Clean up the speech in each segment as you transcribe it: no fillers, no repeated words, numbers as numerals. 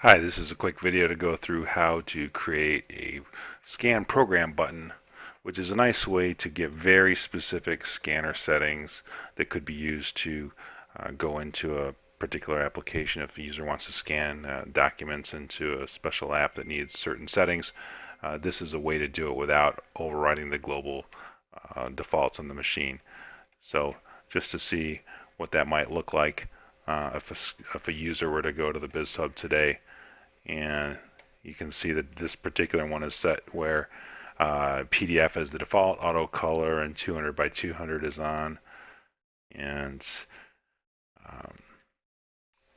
Hi, this is a quick video to go through how to create a scan program button, which is a nice way to get very specific scanner settings that could be used to go into a particular application. If the user wants to scan documents into a special app that needs certain settings, this is a way to do it without overriding the global defaults on the machine. So just to see what that might look like, if a user were to go to the bizhub today, and you can see that this particular one is set where PDF is the default, auto color, and 200 by 200 is on. And um,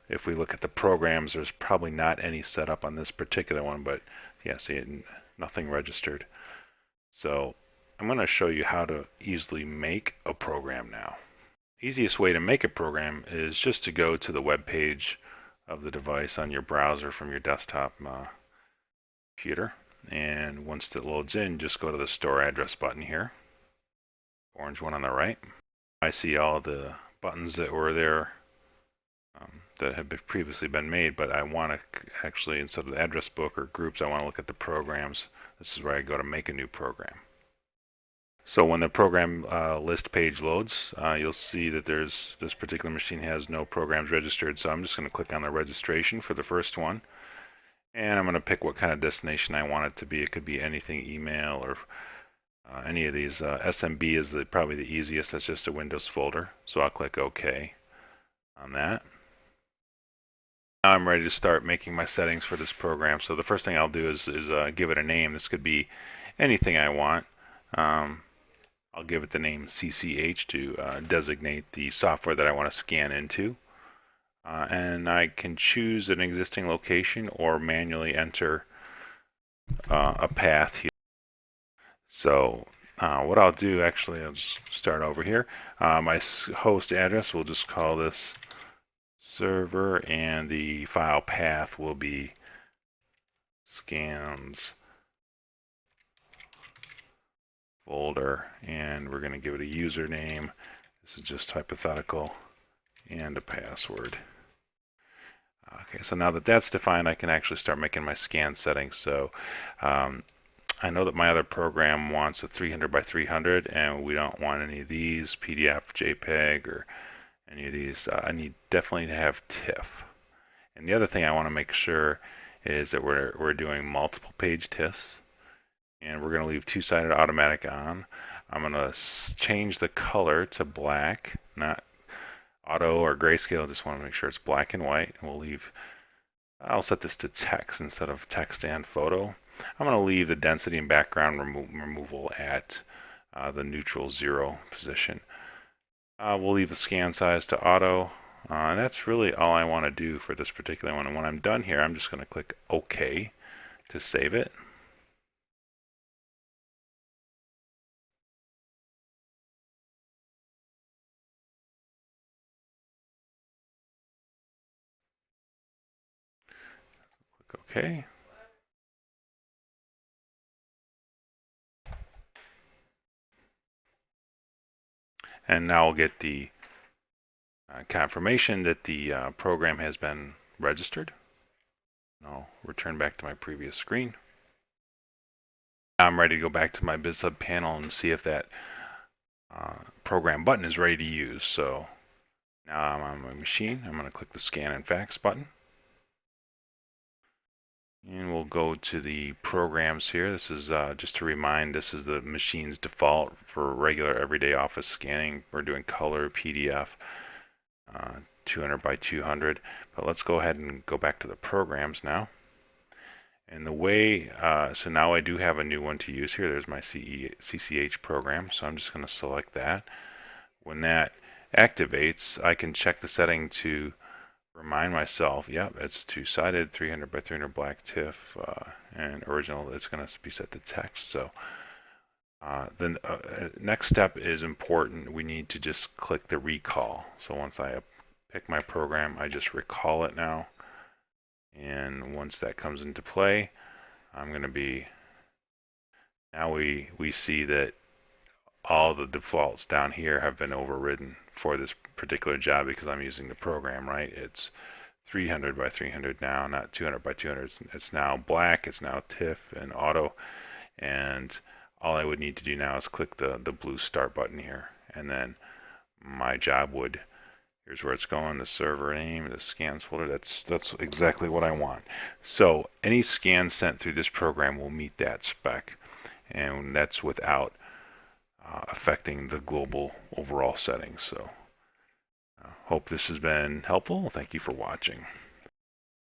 if we look at the programs, there's probably not any set up on this particular one, but yeah, see it, nothing registered. So I'm going to show you how to easily make a program now. Easiest way to make a program is just to go to the web page of the device on your browser from your desktop computer, and once it loads in, just go to the store address button here, orange one on the right. I see all the buttons that were there that had previously been made, but I want to actually, instead of the address book or groups, I want to look at the programs. This is where I go to make a new program. So when the program list page loads, you'll see that this particular machine has no programs registered. So I'm just going to click on the registration for the first one. And I'm going to pick what kind of destination I want it to be. It could be anything, email or any of these. SMB is probably the easiest. That's just a Windows folder. So I'll click OK on that. Now I'm ready to start making my settings for this program. So the first thing I'll do is give it a name. This could be anything I want. I'll give it the name CCH to designate the software that I want to scan into. And I can choose an existing location or manually enter a path here. So what I'll do, actually, I'll just start over here. My host address, we'll just call this server, and the file path will be scans folder, and we're going to give it a username. This is just hypothetical, and a password. Okay, so now that that's defined, I can actually start making my scan settings. So I know that my other program wants a 300 by 300, and we don't want any of these, PDF, JPEG, or any of these. I need definitely to have TIFF. And the other thing I want to make sure is that we're doing multiple page TIFFs, and we're going to leave two-sided automatic on. I'm going to change the color to black, not auto or grayscale. Just want to make sure it's black and white. And I'll set this to text instead of text and photo. I'm going to leave the density and background removal at the neutral 0 position. We'll leave the scan size to auto. And that's really all I want to do for this particular one. And when I'm done here, I'm just going to click OK to save it. Click OK. And now we'll get the confirmation that the program has been registered. I'll return back to my previous screen. Now I'm ready to go back to my bizhub panel and see if that program button is ready to use. So now I'm on my machine. I'm going to click the scan and fax button. And we'll go to the programs here. This is just to remind, this is the machine's default for regular everyday office scanning. We're doing color, PDF, 200 by 200. But let's go ahead and go back to the programs now. And the way, so now I do have a new one to use here. There's my CCH program. So I'm just going to select that. When that activates, I can check the setting to remind myself, yep, it's two-sided, 300 by 300 black TIFF, and original, it's going to be set to text. So the next step is important. We need to just click the recall. So once I pick my program, I just recall it now. And once that comes into play, I'm going to be, now we see that all the defaults down here have been overridden for this particular job because I'm using the program, right? It's 300 by 300 now, not 200 by 200. It's now black, it's now TIFF and auto, and all I would need to do now is click the blue start button here, and then my job would, here's where it's going, the server name, the scans folder, that's exactly what I want. So any scan sent through this program will meet that spec, and that's without affecting the global overall settings. So hope this has been helpful. Thank you for watching.